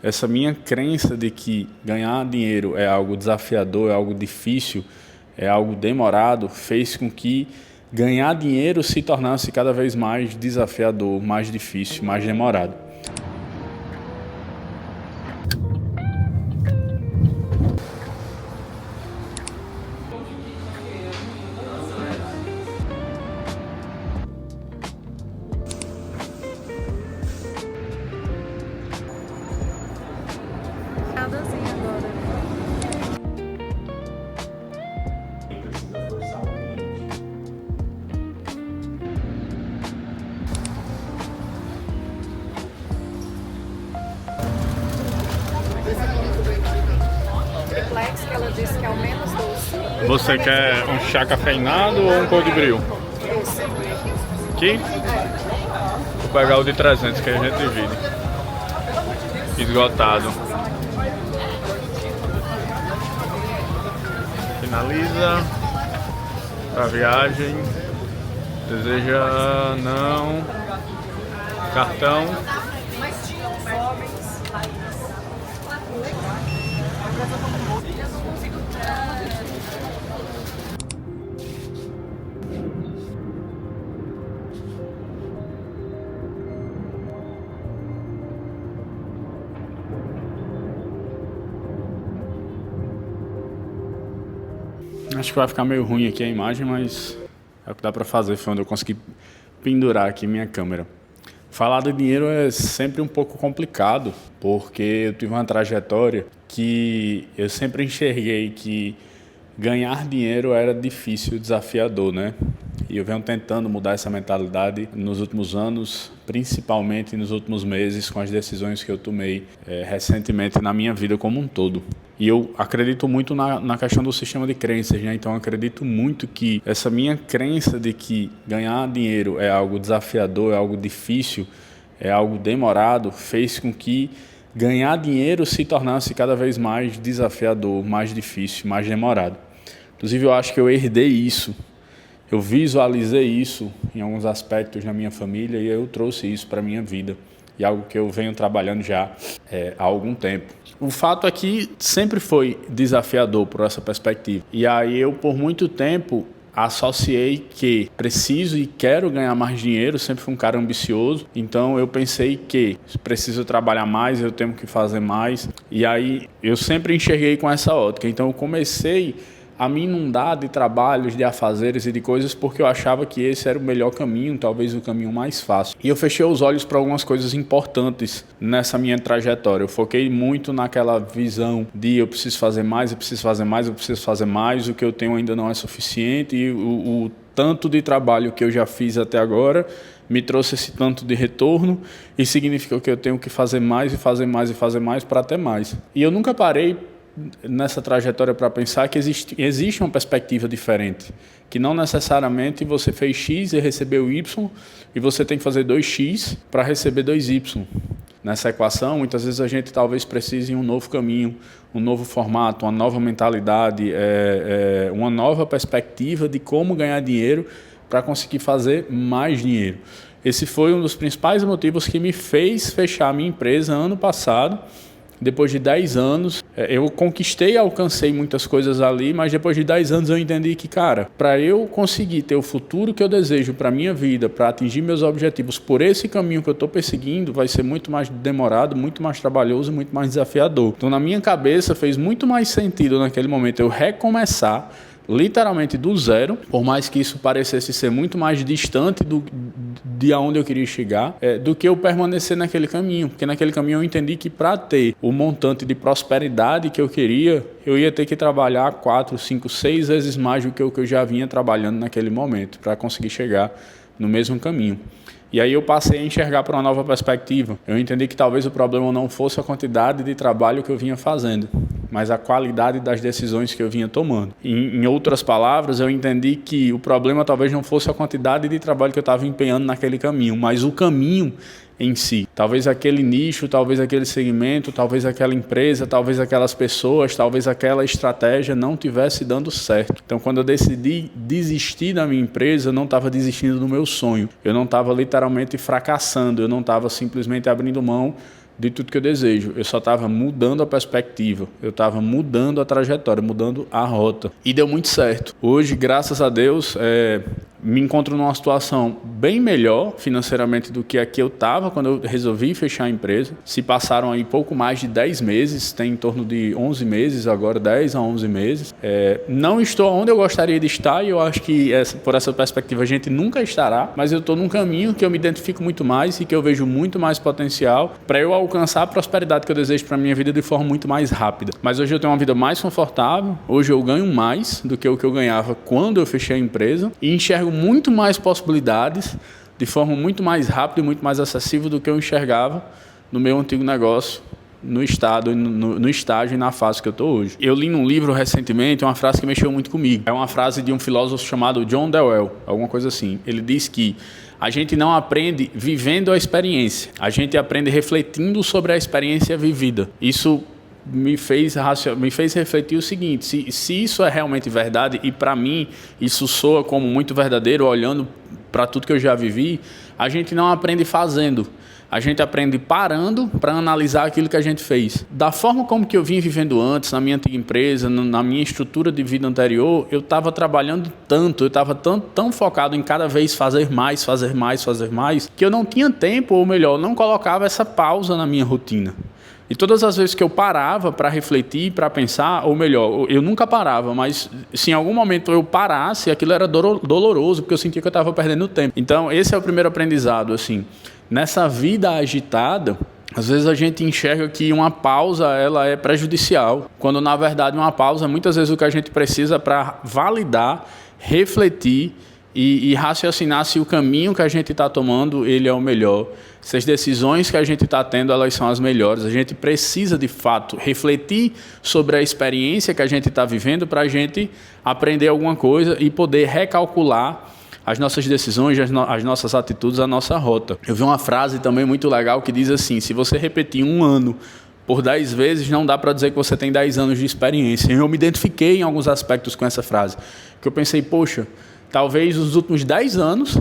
Essa minha crença de que ganhar dinheiro é algo desafiador, é algo difícil, é algo demorado, fez com que ganhar dinheiro se tornasse cada vez mais desafiador, mais difícil, mais demorado. Nadazinho agora. Triplex, que ela disse que é o menos doce. Você quer um chá cafeinado ou um cold brew? Doce. Aqui? Vou pegar o de 300 que a gente divide. Esgotado. Finaliza pra viagem. Deseja não. Cartão. Acho que vai ficar meio ruim aqui a imagem, mas é o que dá pra fazer, foi onde eu consegui pendurar aqui minha câmera. Falar de dinheiro é sempre um pouco complicado, porque eu tive uma trajetória que eu sempre enxerguei que ganhar dinheiro era difícil, desafiador, né? E eu venho tentando mudar essa mentalidade nos últimos anos, principalmente nos últimos meses, com as decisões que eu tomei recentemente na minha vida como um todo. E eu acredito muito na questão do sistema de crenças, né? Então eu acredito muito que essa minha crença de que ganhar dinheiro é algo desafiador, é algo difícil, é algo demorado, fez com que ganhar dinheiro se tornasse cada vez mais desafiador, mais difícil, mais demorado. Inclusive eu acho que eu herdei isso. Eu visualizei isso em alguns aspectos na minha família e eu trouxe isso para a minha vida. E algo que eu venho trabalhando já há algum tempo. O fato é que sempre foi desafiador por essa perspectiva. E aí eu, por muito tempo, associei que preciso e quero ganhar mais dinheiro, sempre fui um cara ambicioso. Então eu pensei que preciso trabalhar mais, eu tenho que fazer mais. E aí eu sempre enxerguei com essa ótica. Então eu comecei a me inundar de trabalhos, de afazeres e de coisas porque eu achava que esse era o melhor caminho, talvez o caminho mais fácil. E eu fechei os olhos para algumas coisas importantes nessa minha trajetória. Eu foquei muito naquela visão de eu preciso fazer mais, eu preciso fazer mais, eu preciso fazer mais, o que eu tenho ainda não é suficiente e o tanto de trabalho que eu já fiz até agora me trouxe esse tanto de retorno e significa que eu tenho que fazer mais e fazer mais e fazer mais para ter mais. E eu nunca parei nessa trajetória para pensar que existe uma perspectiva diferente, que não necessariamente você fez X e recebeu Y e você tem que fazer 2X para receber 2Y. Nessa equação, muitas vezes a gente talvez precise de um novo caminho, um novo formato, uma nova mentalidade, uma nova perspectiva de como ganhar dinheiro para conseguir fazer mais dinheiro. Esse foi um dos principais motivos que me fez fechar a minha empresa ano passado. Depois de 10 anos, eu conquistei e alcancei muitas coisas ali, mas depois de 10 anos eu entendi que, cara, para eu conseguir ter o futuro que eu desejo para a minha vida, para atingir meus objetivos por esse caminho que eu estou perseguindo, vai ser muito mais demorado, muito mais trabalhoso, muito mais desafiador. Então, na minha cabeça, fez muito mais sentido naquele momento eu recomeçar literalmente do zero, por mais que isso parecesse ser muito mais distante de aonde eu queria chegar, do que eu permanecer naquele caminho, porque naquele caminho eu entendi que para ter o montante de prosperidade que eu queria, eu ia ter que trabalhar 4, 5, 6 vezes mais do que o que eu já vinha trabalhando naquele momento, para conseguir chegar no mesmo caminho. E aí eu passei a enxergar para uma nova perspectiva. Eu entendi que talvez o problema não fosse a quantidade de trabalho que eu vinha fazendo, mas a qualidade das decisões que eu vinha tomando. Em outras palavras, eu entendi que o problema talvez não fosse a quantidade de trabalho que eu estava empenhando naquele caminho, mas o caminho em si. Talvez aquele nicho, talvez aquele segmento, talvez aquela empresa, talvez aquelas pessoas, talvez aquela estratégia não tivesse dando certo. Então, quando eu decidi desistir da minha empresa, eu não estava desistindo do meu sonho. Eu não estava literalmente fracassando, eu não estava simplesmente abrindo mão de tudo que eu desejo. Eu só estava mudando a perspectiva, eu estava mudando a trajetória, mudando a rota. E deu muito certo. Hoje, graças a Deus, me encontro numa situação bem melhor financeiramente do que a que eu estava quando eu resolvi fechar a empresa. Se passaram aí pouco mais de 10 meses, tem em torno de 11 meses agora, 10 a 11 meses. Não estou onde eu gostaria de estar e eu acho que por essa perspectiva a gente nunca estará, mas eu estou num caminho que eu me identifico muito mais e que eu vejo muito mais potencial para eu alcançar a prosperidade que eu desejo para a minha vida de forma muito mais rápida. Mas hoje eu tenho uma vida mais confortável, hoje eu ganho mais do que o que eu ganhava quando eu fechei a empresa e enxergo muito mais possibilidades de forma muito mais rápida e muito mais acessível do que eu enxergava no meu antigo negócio, no estágio e na fase que eu estou hoje. Eu li num livro recentemente uma frase que mexeu muito comigo. É uma frase de um filósofo chamado John Dewey, alguma coisa assim. Ele diz que a gente não aprende vivendo a experiência, a gente aprende refletindo sobre a experiência vivida. Isso me fez refletir o seguinte, se isso é realmente verdade, e para mim isso soa como muito verdadeiro, olhando para tudo que eu já vivi, a gente não aprende fazendo. A gente aprende parando para analisar aquilo que a gente fez. Da forma como que eu vim vivendo antes, na minha antiga empresa, na minha estrutura de vida anterior, eu estava trabalhando tanto, eu estava tão focado em cada vez fazer mais, que eu não tinha tempo, ou melhor, não colocava essa pausa na minha rotina. E todas as vezes que eu parava para refletir, para pensar, ou melhor, eu nunca parava, mas se em algum momento eu parasse, aquilo era doloroso, porque eu sentia que eu estava perdendo tempo. Então, esse é o primeiro aprendizado, assim. Nessa vida agitada, às vezes a gente enxerga que uma pausa ela é prejudicial, quando na verdade uma pausa é muitas vezes o que a gente precisa para validar, refletir e raciocinar se o caminho que a gente está tomando ele é o melhor, se as decisões que a gente está tendo elas são as melhores. A gente precisa de fato refletir sobre a experiência que a gente está vivendo para a gente aprender alguma coisa e poder recalcular as nossas decisões, as nossas atitudes, a nossa rota. Eu vi uma frase também muito legal que diz assim: se você repetir um ano por 10 vezes, não dá para dizer que você tem 10 anos de experiência. Eu me identifiquei em alguns aspectos com essa frase, que eu pensei, poxa, talvez nos últimos 10 anos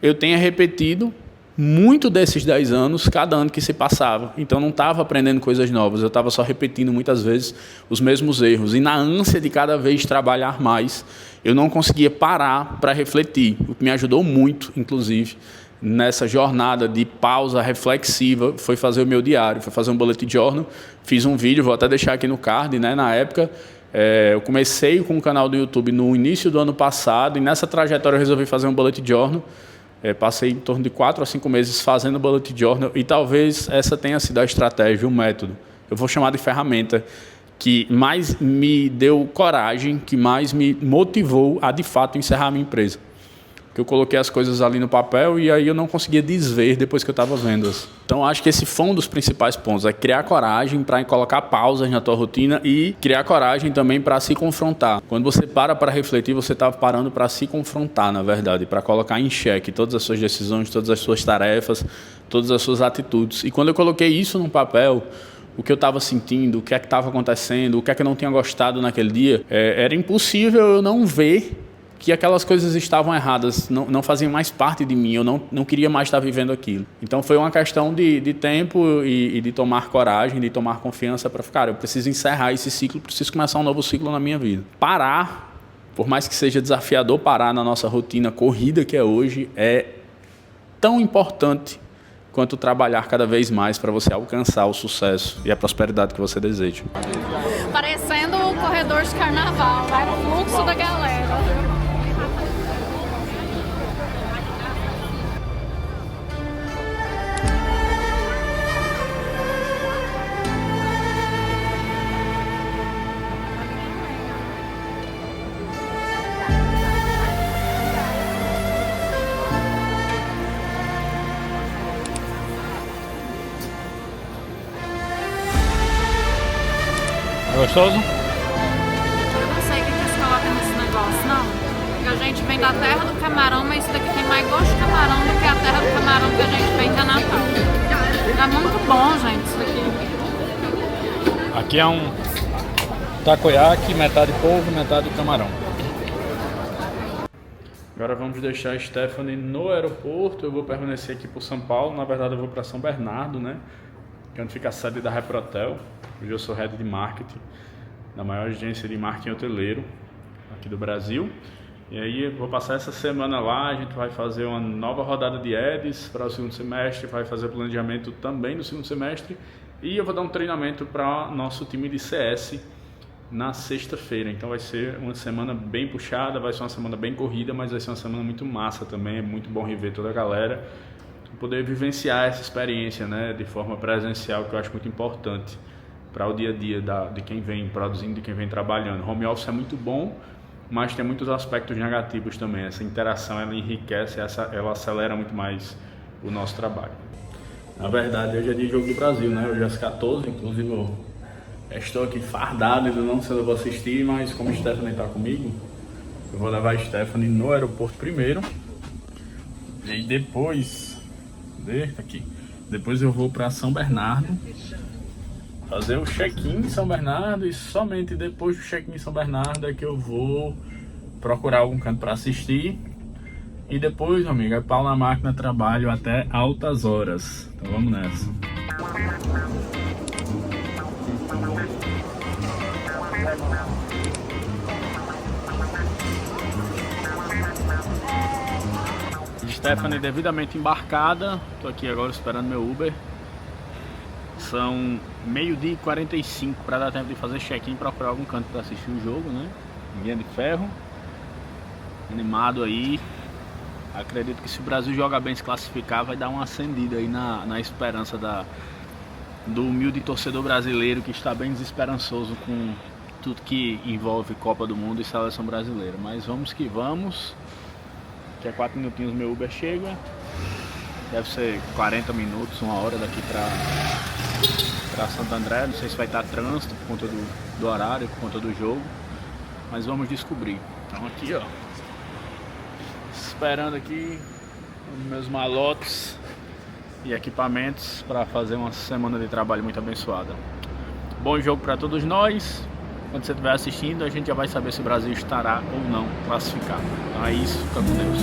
eu tenha repetido muito desses 10 anos, cada ano que se passava. Então não estava aprendendo coisas novas, eu estava só repetindo muitas vezes os mesmos erros. E na ânsia de cada vez trabalhar mais, eu não conseguia parar para refletir. O que me ajudou muito, inclusive, nessa jornada de pausa reflexiva, foi fazer o meu diário, foi fazer um bullet journal. Fiz um vídeo, vou até deixar aqui no card, né? Na época, eu comecei com o canal do YouTube no início do ano passado, e nessa trajetória eu resolvi fazer um bullet journal. Passei em torno de 4 a 5 meses fazendo bullet journal, e talvez essa tenha sido a estratégia, o método. Eu vou chamar de ferramenta que mais me deu coragem, que mais me motivou a, de fato, encerrar a minha empresa. Que eu coloquei as coisas ali no papel e aí eu não conseguia desver depois que eu estava vendo-as. Então, acho que esse foi um dos principais pontos, é criar coragem para colocar pausas na tua rotina e criar coragem também para se confrontar. Quando você para refletir, você está parando para se confrontar, na verdade, para colocar em xeque todas as suas decisões, todas as suas tarefas, todas as suas atitudes. E quando eu coloquei isso num papel, o que eu estava sentindo, o que é que estava acontecendo, o que é que eu não tinha gostado naquele dia, era impossível eu não ver que aquelas coisas estavam erradas, não faziam mais parte de mim, eu não queria mais estar vivendo aquilo. Então foi uma questão de tempo e de tomar coragem, de tomar confiança para ficar, eu preciso encerrar esse ciclo, preciso começar um novo ciclo na minha vida. Parar, por mais que seja desafiador parar na nossa rotina corrida que é hoje, é tão importante quanto trabalhar cada vez mais para você alcançar o sucesso e a prosperidade que você deseja. Parecendo o corredor de carnaval, vai no fluxo da galera. Gostoso? Eu não sei o que eles colocam nesse negócio, não. Porque a gente vem da terra do camarão, mas isso daqui tem mais gosto de camarão do que a terra do camarão que a gente vem da Natal. É muito bom, gente, isso aqui. Aqui é um takoyaki, metade polvo, metade camarão. Agora vamos deixar a Stephanie no aeroporto. Eu vou permanecer aqui por São Paulo. Na verdade, eu vou para São Bernardo, né? que é onde fica a sede da Reprotel. Hoje eu sou Head de Marketing da maior agência de marketing hoteleiro aqui do Brasil. E aí eu vou passar essa semana lá, a gente vai fazer uma nova rodada de ads para o segundo semestre, vai fazer planejamento também no segundo semestre e eu vou dar um treinamento para nosso time de CS na sexta-feira. Então vai ser uma semana bem puxada, vai ser uma semana bem corrida, mas vai ser uma semana muito massa também. É muito bom rever toda a galera, poder vivenciar essa experiência, né, de forma presencial, que eu acho muito importante para o dia a dia de quem vem produzindo, de quem vem trabalhando. Home office é muito bom, mas tem muitos aspectos negativos também. Essa interação, ela enriquece, ela acelera muito mais o nosso trabalho. Na verdade, hoje é dia de jogo do Brasil, né? Hoje é às 14, inclusive eu estou aqui fardado, ainda não sei se eu vou assistir, mas como a Stephanie está comigo, eu vou levar a Stephanie no aeroporto primeiro. E aí depois eu vou para São Bernardo, fazer o check-in em São Bernardo, e somente depois do check-in em São Bernardo é que eu vou procurar algum canto para assistir. E depois, meu amigo, é pau na máquina, trabalho até altas horas. Então vamos nessa. Stephanie devidamente embarcada, tô aqui agora esperando meu Uber. São 12h45 para dar tempo de fazer check-in, procurar algum canto para assistir o jogo, né? Linha de ferro. Animado aí. Acredito que se o Brasil jogar bem, se classificar, vai dar uma acendida aí na esperança do humilde torcedor brasileiro, que está bem desesperançoso com tudo que envolve Copa do Mundo e seleção brasileira. Mas vamos que vamos. Daqui a 4 minutinhos meu Uber chega. Deve ser 40 minutos, 1 hora daqui para Santo André. Não sei se vai estar trânsito por conta do horário, por conta do jogo, mas vamos descobrir. Então aqui, ó, esperando aqui os meus malotes e equipamentos para fazer uma semana de trabalho muito abençoada. Bom jogo para todos nós. Quando você estiver assistindo, a gente já vai saber se o Brasil estará ou não classificado. Então é isso, fica com Deus.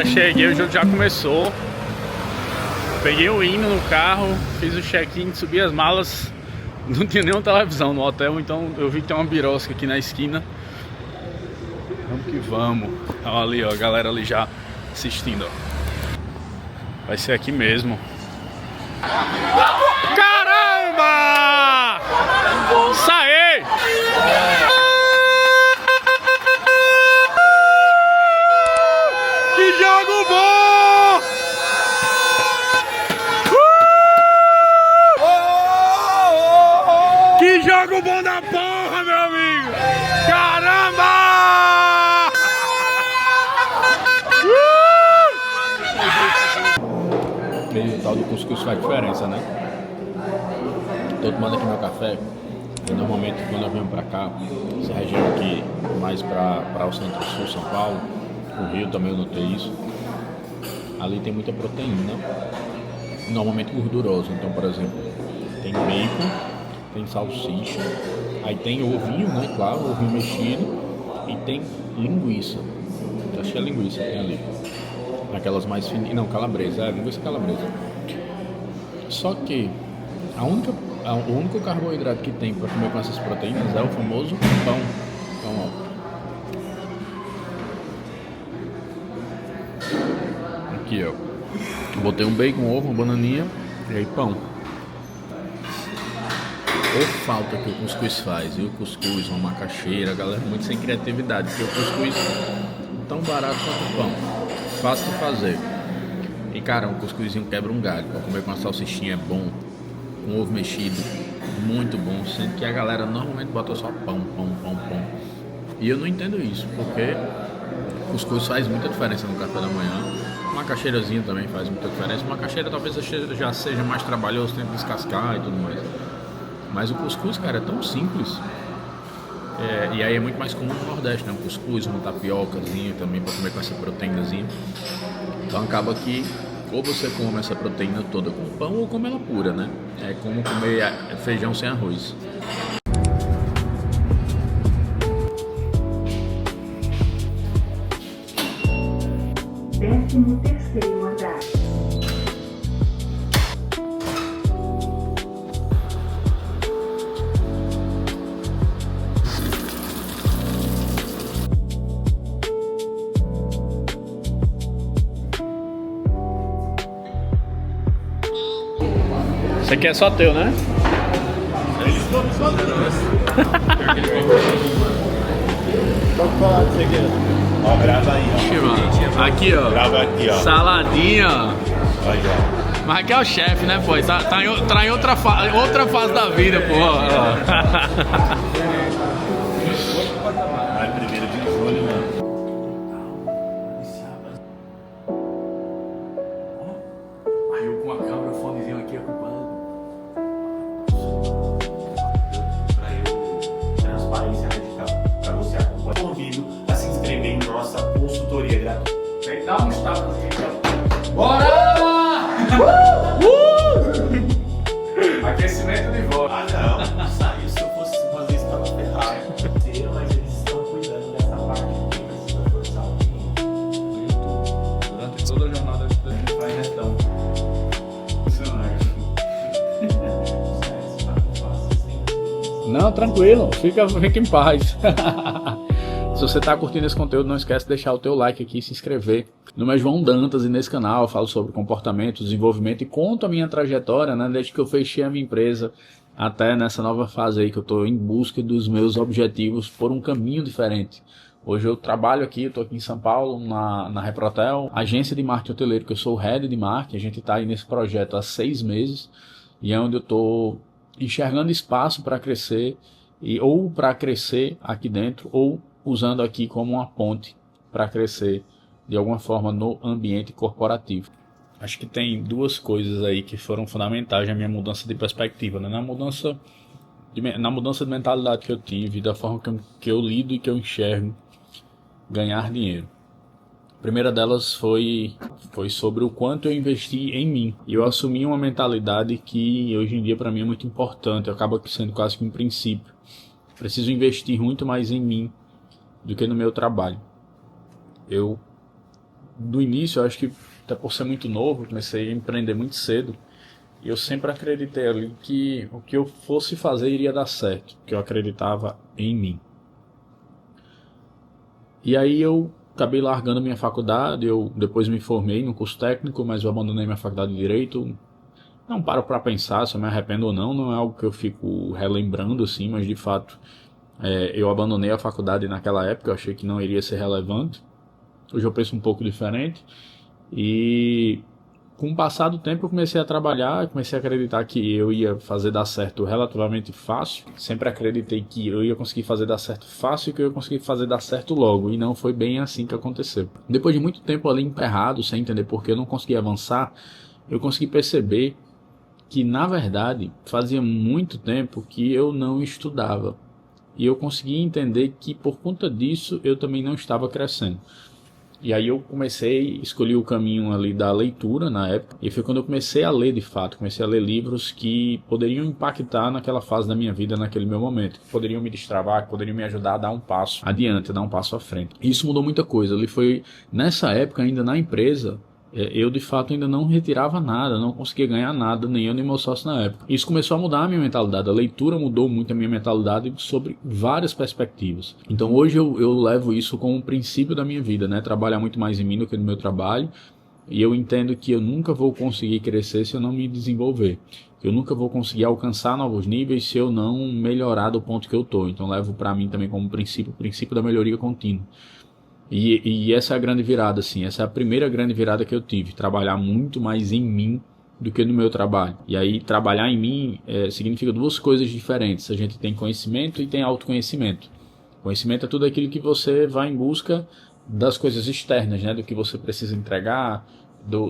Cheguei, o jogo já começou. Peguei o hino no carro, fiz o check-in, subi as malas. Não tinha nenhuma televisão no hotel, então eu vi que tem uma birosca aqui na esquina. Vamos que vamos. Olha ali, ó, a galera ali já assistindo, ó. Vai ser aqui mesmo. Caramba! Saí! Que jogo bom! Que jogo bom da porra, meu amigo! Caramba! O tal do cuscuz faz diferença, né? Tô tomando aqui meu café. E normalmente quando eu venho pra cá, essa região aqui mais pra o centro-sul, São Paulo, o Rio também eu notei isso. Ali tem muita proteína, normalmente gordurosa. Então, por exemplo, tem bacon, tem salsicha, aí tem ovinho, né? Claro, ovinho mexido, e tem linguiça. Acho que é linguiça que tem ali. Aquelas mais fininhas, não, calabresa, linguiça calabresa. Só que o único carboidrato que tem para comer com essas proteínas é o famoso pão. Então, ó. Aqui, ó. Botei um bacon, um ovo, uma bananinha e aí pão. Ou falta que o cuscuz faz, e o cuscuz, uma macaxeira, a galera muito sem criatividade, porque o cuscuz tão barato quanto o pão, fácil de fazer. E cara, um cuscuzinho quebra um galho, pra comer com uma salsichinha é bom, com ovo mexido, muito bom, sendo que a galera normalmente bota só pão. E eu não entendo isso, porque o cuscuz faz muita diferença no café da manhã. Macaxeirazinha também faz muita diferença. Macaxeira talvez já seja mais trabalhoso, tem que descascar e tudo mais. Mas o cuscuz, cara, é tão simples. E aí é muito mais comum no Nordeste, né? Um cuscuz, uma tapiocazinha também para comer com essa proteínazinha. Então acaba que Ou você come essa proteína toda com pão ou come ela pura, né? É como comer feijão sem arroz. 13º andar. Isso aqui é só teu, né? Ó, grava aí, ó. Aqui, ó. Grava aqui, ó. Saladinha. Aí, ó. Mas aqui é o chefe, né, pô? Tá em outra fase da vida, pô. Vai 1º de julho, mano. Aí eu com a câmera, o fonezinho aqui ocupado. Pra eu, transparência radical. Pra você acompanhar. Convido a se inscrever em nossa consultoria gratuita. Dá um estado aqui, ó. Bora! Aquecimento de volta. Ah, não. Saiu se eu fosse fazer isso tava ferrado. Mas eles estão cuidando dessa parte porque precisa forçar o tempo. Durante toda a jornada a gente faz gestão. Não, tranquilo, fica em paz. Se você está curtindo esse conteúdo, não esquece de deixar o teu like aqui e se inscrever. Meu nome é João Dantas e nesse canal eu falo sobre comportamento, desenvolvimento e conto a minha trajetória, né, desde que eu fechei a minha empresa até nessa nova fase aí que eu estou em busca dos meus objetivos por um caminho diferente. Hoje eu trabalho aqui, eu estou aqui em São Paulo, na Reprotel, agência de marketing hoteleiro, que eu sou o head de marketing. A gente está aí nesse projeto há 6 meses e é onde eu estou enxergando espaço para crescer, ou para crescer aqui dentro, ou usando aqui como uma ponte para crescer de alguma forma no ambiente corporativo. Acho que tem 2 coisas aí que foram fundamentais na minha mudança de perspectiva, né? Na mudança de mentalidade que eu tive, da forma que eu lido e que eu enxergo ganhar dinheiro. A primeira delas foi sobre o quanto eu investi em mim. E eu assumi uma mentalidade que hoje em dia para mim é muito importante, acaba sendo quase que um princípio. Preciso investir muito mais em mim do que no meu trabalho. Eu, no início, eu acho que até por ser muito novo, comecei a empreender muito cedo, e eu sempre acreditei ali que o que eu fosse fazer iria dar certo, que eu acreditava em mim. E aí eu acabei largando minha faculdade, eu depois me formei no curso técnico, mas eu abandonei minha faculdade de Direito. Não paro para pensar se eu me arrependo ou não, não é algo que eu fico relembrando assim, mas de fato eu abandonei a faculdade naquela época, eu achei que não iria ser relevante. Hoje eu penso um pouco diferente e com o passar do tempo eu comecei a trabalhar, comecei a acreditar que eu ia fazer dar certo relativamente fácil. Sempre acreditei que eu ia conseguir fazer dar certo fácil e que eu ia conseguir fazer dar certo logo, e não foi bem assim que aconteceu. Depois de muito tempo ali emperrado, sem entender por que eu não conseguia avançar, eu consegui perceber que na verdade fazia muito tempo que eu não estudava. E eu consegui entender que por conta disso eu também não estava crescendo. E aí eu escolhi o caminho ali da leitura na época, e foi quando eu comecei a ler de fato, comecei a ler livros que poderiam impactar naquela fase da minha vida, naquele meu momento, que poderiam me destravar, que poderiam me ajudar a dar um passo adiante, a dar um passo à frente. E isso mudou muita coisa. Ali foi, nessa época ainda na empresa, eu de fato ainda não retirava nada, não conseguia ganhar nada, nem eu nem meu sócio na época. Isso começou a mudar a minha mentalidade, a leitura mudou muito a minha mentalidade sobre várias perspectivas. Então hoje eu levo isso como um princípio da minha vida, né? Trabalhar muito mais em mim do que no meu trabalho, e eu entendo que eu nunca vou conseguir crescer se eu não me desenvolver. Eu nunca vou conseguir alcançar novos níveis se eu não melhorar do ponto que eu estou. Então levo para mim também como princípio, o princípio da melhoria contínua. E essa é a grande virada, assim, essa é a primeira grande virada que eu tive, trabalhar muito mais em mim do que no meu trabalho. E aí trabalhar em mim significa 2 coisas diferentes. A gente tem conhecimento e tem autoconhecimento. Conhecimento é tudo aquilo que você vai em busca das coisas externas, né? Do que você precisa entregar,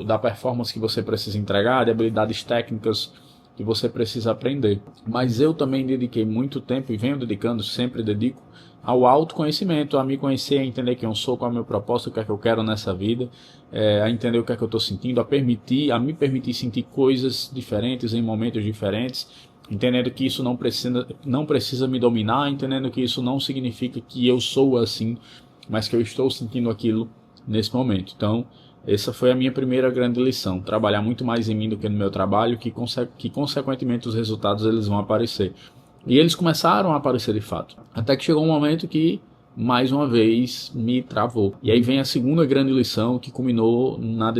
da performance que você precisa entregar, de habilidades técnicas, que você precisa aprender. Mas eu também dediquei muito tempo e venho dedicando, sempre dedico, ao autoconhecimento, a me conhecer, a entender quem eu sou, qual é o meu propósito, o que é que eu quero nessa vida, a entender o que é que eu estou sentindo, a me permitir sentir coisas diferentes em momentos diferentes, entendendo que isso não precisa me dominar, entendendo que isso não significa que eu sou assim, mas que eu estou sentindo aquilo nesse momento. Então, essa foi a minha primeira grande lição, trabalhar muito mais em mim do que no meu trabalho, que consequentemente os resultados eles vão aparecer. E eles começaram a aparecer de fato, até que chegou um momento que, mais uma vez, me travou. E aí vem a segunda grande lição que culminou na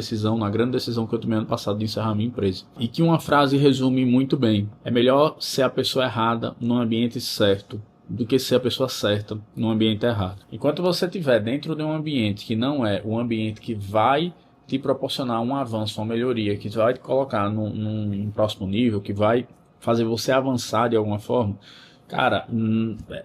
grande decisão que eu tomei ano passado de encerrar minha empresa. E que uma frase resume muito bem: é melhor ser a pessoa errada no ambiente certo do que ser a pessoa certa no ambiente errado. Enquanto você estiver dentro de um ambiente que não é o ambiente que vai te proporcionar um avanço, uma melhoria, que vai te colocar num próximo nível, que vai fazer você avançar de alguma forma, cara,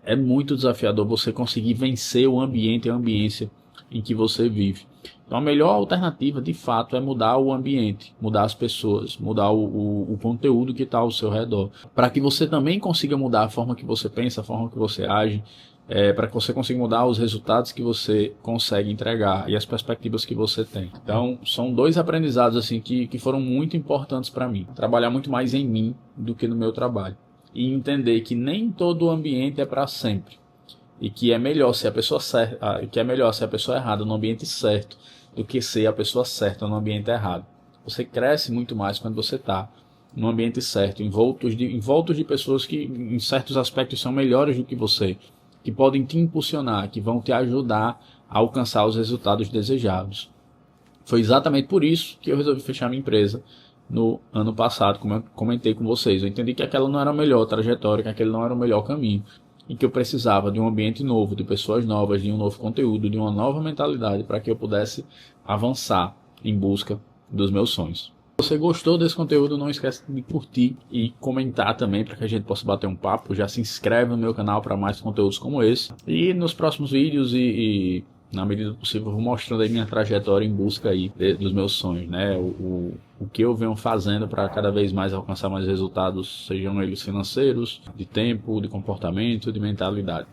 é muito desafiador você conseguir vencer o ambiente e a ambiência em que você vive. Então a melhor alternativa, de fato, é mudar o ambiente, mudar as pessoas, mudar o conteúdo que está ao seu redor, para que você também consiga mudar a forma que você pensa, a forma que você age, para que você consiga mudar os resultados que você consegue entregar e as perspectivas que você tem. Então, são dois aprendizados assim que foram muito importantes para mim. Trabalhar muito mais em mim do que no meu trabalho. E entender que nem todo o ambiente é para sempre. E que é melhor ser a pessoa certa, que é melhor ser a pessoa errada no ambiente certo do que ser a pessoa certa no ambiente errado. Você cresce muito mais quando você está no ambiente certo, envoltos de pessoas que em certos aspectos são melhores do que você, que podem te impulsionar, que vão te ajudar a alcançar os resultados desejados. Foi exatamente por isso que eu resolvi fechar minha empresa no ano passado, como eu comentei com vocês. Eu entendi que aquela não era a melhor trajetória, que aquele não era o melhor caminho, e que eu precisava de um ambiente novo, de pessoas novas, de um novo conteúdo, de uma nova mentalidade para que eu pudesse avançar em busca dos meus sonhos. Se você gostou desse conteúdo, não esquece de curtir e comentar também para que a gente possa bater um papo. Já se inscreve no meu canal para mais conteúdos como esse. E nos próximos vídeos e na medida do possível, eu vou mostrando aí minha trajetória em busca aí dos meus sonhos, né? O que eu venho fazendo para cada vez mais alcançar mais resultados, sejam eles financeiros, de tempo, de comportamento, de mentalidade.